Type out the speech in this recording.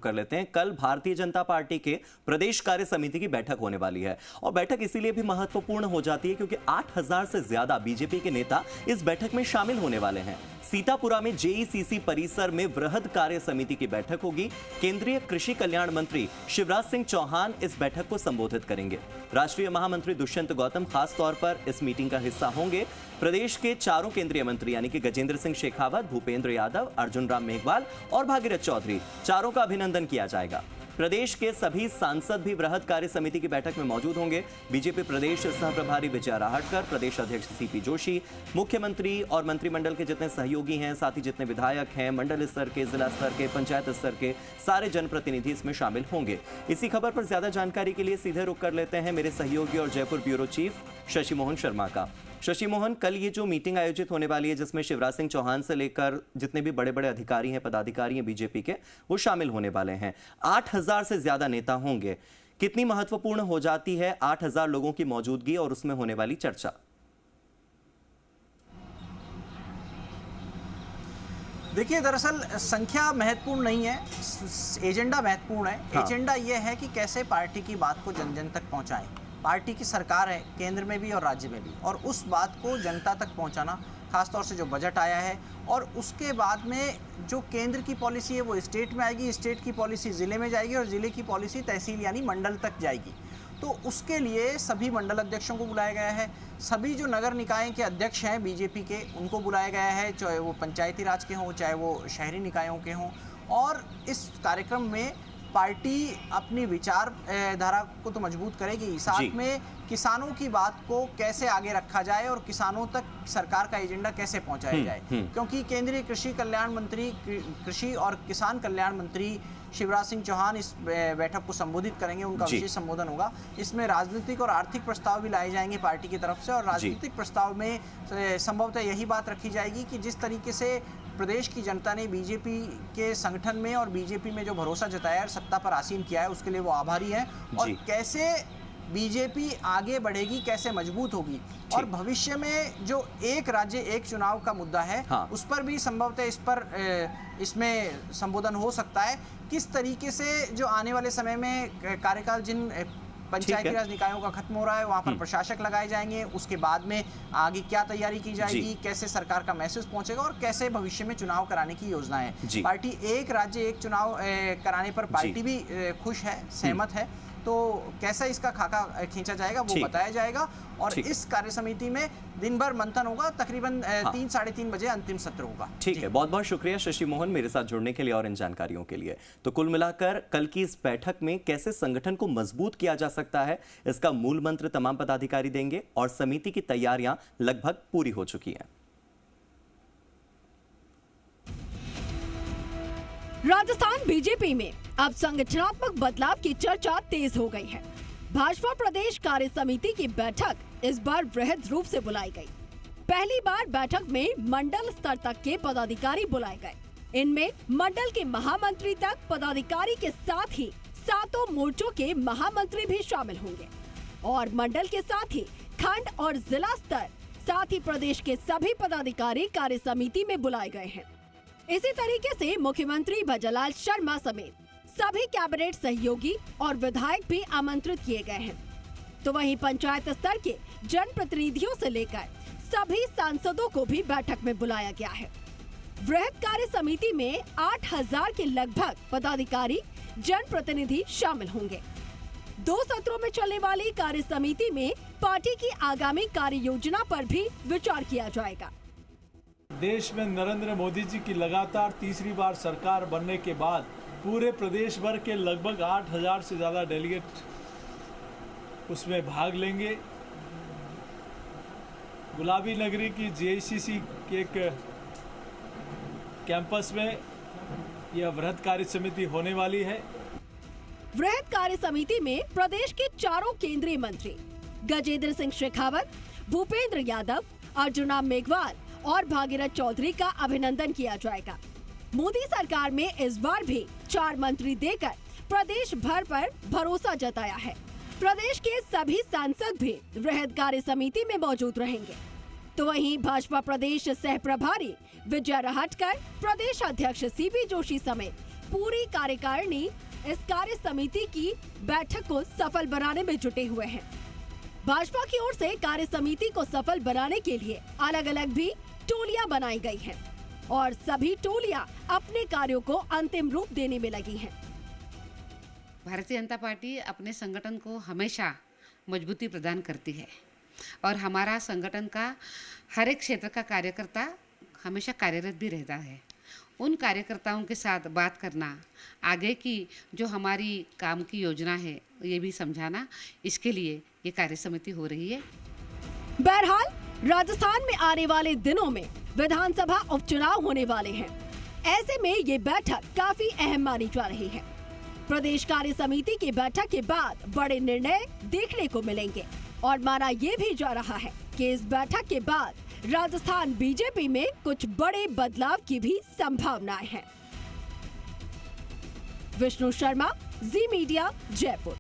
कर लेते हैं। कल भारतीय जनता पार्टी के प्रदेश कार्य समिति की बैठक होने वाली है और बैठक इसीलिए भी महत्वपूर्ण हो जाती है क्योंकि 8000 से ज्यादा बीजेपी के नेता इस बैठक में शामिल होने वाले हैं। सीतापुरा में जेईसीसी परिसर में वृहद कार्य समिति की बैठक होगी। केंद्रीय कृषि कल्याण मंत्री शिवराज सिंह चौहान इस बैठक को संबोधित करेंगे। राष्ट्रीय महामंत्री दुष्यंत गौतम खास तौर पर इस मीटिंग का हिस्सा होंगे। प्रदेश के चारों केंद्रीय मंत्री यानी कि गजेंद्र सिंह शेखावत, भूपेंद्र यादव, अर्जुन राम मेघवाल और भागीरथ चौधरी, चारों का अभिनंदन किया जाएगा। प्रदेश के सभी सांसद भी वृहद कार्य समिति की बैठक में मौजूद होंगे। बीजेपी प्रदेश सह प्रभारी विजय राहटकर, प्रदेश अध्यक्ष सीपी जोशी, मुख्यमंत्री और मंत्रिमंडल के जितने सहयोगी हैं, साथ ही जितने विधायक हैं, मंडल स्तर के, जिला स्तर के, पंचायत स्तर के सारे जनप्रतिनिधि इसमें शामिल होंगे। इसी खबर पर ज्यादा जानकारी के लिए सीधे रुख कर लेते हैं मेरे सहयोगी और जयपुर ब्यूरो चीफ शशि मोहन शर्मा का। शशि मोहन, कल ये जो मीटिंग आयोजित होने वाली है जिसमें शिवराज सिंह चौहान से लेकर जितने भी बड़े बड़े अधिकारी हैं, पदाधिकारी हैं बीजेपी के, वो शामिल होने वाले हैं। 8000 से ज्यादा नेता होंगे। कितनी महत्वपूर्ण हो जाती है 8000 लोगों की मौजूदगी और उसमें होने वाली चर्चा? देखिए, दरअसल संख्या महत्वपूर्ण नहीं है, एजेंडा महत्वपूर्ण है। हाँ। एजेंडा यह है कि कैसे पार्टी की बात को जन जन तक पहुंचाएं। पार्टी की सरकार है केंद्र में भी और राज्य में भी, और उस बात को जनता तक पहुंचाना, खासतौर से जो बजट आया है और उसके बाद में जो केंद्र की पॉलिसी है वो स्टेट में आएगी, स्टेट की पॉलिसी ज़िले में जाएगी और ज़िले की पॉलिसी तहसील यानी मंडल तक जाएगी। तो उसके लिए सभी मंडल अध्यक्षों को बुलाया गया है। सभी जो नगर निकाय के अध्यक्ष हैं बीजेपी के, उनको बुलाया गया है, चाहे वो पंचायती राज के हों, चाहे वो शहरी निकायों के हों। और इस कार्यक्रम में पार्टी अपनी विचार धारा को तो मजबूत करेगी, साथ में किसानों की बात को कैसे आगे रखा जाए और किसानों तक सरकार का एजेंडा कैसे पहुंचाया जाए। क्योंकि केंद्रीय कृषि कल्याण मंत्री, कृषि और किसान कल्याण मंत्री शिवराज सिंह चौहान इस बैठक को संबोधित करेंगे, उनका विशेष संबोधन होगा। इसमें राजनीतिक और आर्थिक प्रस्ताव भी लाए जाएंगे पार्टी की तरफ से, और राजनीतिक प्रस्ताव में संभवतः यही बात रखी जाएगी कि जिस तरीके से प्रदेश की जनता ने बीजेपी के संगठन में और बीजेपी में जो भरोसा जताया है, सत्ता पर आसीन किया है, उसके लिए वो आभारी है। और कैसे बीजेपी आगे बढ़ेगी, कैसे मजबूत होगी, और भविष्य में जो एक राज्य एक चुनाव का मुद्दा है, उस पर भी संभवतः इसमें संबोधन हो सकता है। किस तरीके से जो आने वाले समय में कार्यकाल जिन पंचायती राज निकायों का खत्म हो रहा है वहां पर प्रशासक लगाए जाएंगे, उसके बाद में आगे क्या तैयारी की जाएगी, कैसे सरकार का मैसेज पहुंचेगा और कैसे भविष्य में चुनाव कराने की योजना है। पार्टी एक राज्य एक चुनाव कराने पर पार्टी भी खुश है, सहमत है। तो कैसा इसका खाका खींचा जाएगा वो बताया जाएगा, और इस कार्य समिति में दिन भर मंथन होगा। तकरीबन 3 साढ़े 3 बजे अंतिम सत्र होगा। ठीक है, बहुत बहुत शुक्रिया शशि मोहन मेरे साथ जुड़ने के लिए और इन जानकारियों के लिए। तो कुल मिलाकर कल की इस बैठक में कैसे संगठन को मजबूत किया जा सकता है, इसका मूल मंत्र तमाम पदाधिकारी देंगे और समिति की तैयारियां लगभग पूरी हो चुकी हैं। राजस्थान बीजेपी में अब संगठनात्मक बदलाव की चर्चा तेज हो गई है। भाजपा प्रदेश कार्य समिति की बैठक इस बार वृहद रूप से बुलाई गई। पहली बार बैठक में मंडल स्तर तक के पदाधिकारी बुलाए गए। इनमें मंडल के महामंत्री तक पदाधिकारी के साथ ही 7 मोर्चों के महामंत्री भी शामिल होंगे, और मंडल के साथ ही खंड और जिला स्तर, साथ ही प्रदेश के सभी पदाधिकारी कार्य समिति में बुलाए गए हैं। इसी तरीके से मुख्यमंत्री भजनलाल शर्मा समेत सभी कैबिनेट सहयोगी और विधायक भी आमंत्रित किए गए हैं। तो वहीं पंचायत स्तर के जनप्रतिनिधियों से लेकर सभी सांसदों को भी बैठक में बुलाया गया है। वृहद कार्य समिति में 8000 के लगभग पदाधिकारी, जनप्रतिनिधि शामिल होंगे। 2 सत्रों में चलने वाली कार्य समिति में पार्टी की आगामी कार्य योजना पर भी विचार किया जाएगा। देश में नरेंद्र मोदी जी की लगातार तीसरी बार सरकार बनने के बाद पूरे प्रदेश भर के लगभग 8000 से ज़्यादा डेलीगेट उसमें भाग लेंगे। गुलाबी नगरी की जेईसीसी के एक कैंपस में यह वृहद कार्य समिति होने वाली है। वृहद कार्य समिति में प्रदेश के चारों केंद्रीय मंत्री गजेंद्र सिंह शेखावत, भूपेंद्र यादव, अर्जुन राम मेघवाल और भागीरथ चौधरी का अभिनंदन किया जाएगा। मोदी सरकार में इस बार भी 4 मंत्री देकर प्रदेश भर पर भरोसा जताया है। प्रदेश के सभी सांसद भी वृहद कार्य समिति में मौजूद रहेंगे। तो वहीं भाजपा प्रदेश सह प्रभारी विजय राहटकर, प्रदेश अध्यक्ष सीपी जोशी समेत पूरी कार्यकारिणी इस कार्य समिति की बैठक को सफल बनाने में जुटे हुए हैं। भाजपा की ओर से कार्य समिति को सफल बनाने के लिए अलग अलग भी टोलियां बनाई गई हैं और सभी टोलियां अपने कार्यों को अंतिम रूप देने में लगी हैं। भारतीय जनता पार्टी अपने संगठन को हमेशा मजबूती प्रदान करती है और हमारा संगठन का हर एक क्षेत्र का कार्यकर्ता हमेशा कार्यरत भी रहता है। उन कार्यकर्ताओं के साथ बात करना, आगे की जो हमारी काम की योजना है ये भी समझाना, इसके लिए ये कार्य समिति हो रही है। बहरहाल राजस्थान में आने वाले दिनों में विधानसभा उपचुनाव होने वाले हैं। ऐसे में ये बैठक काफी अहम मानी जा रही है। प्रदेश कार्य समिति की बैठक के बाद बड़े निर्णय देखने को मिलेंगे और माना ये भी जा रहा है कि इस बैठक के बाद राजस्थान बीजेपी में कुछ बड़े बदलाव की भी संभावनाएं हैं। विष्णु शर्मा, जी मीडिया, जयपुर।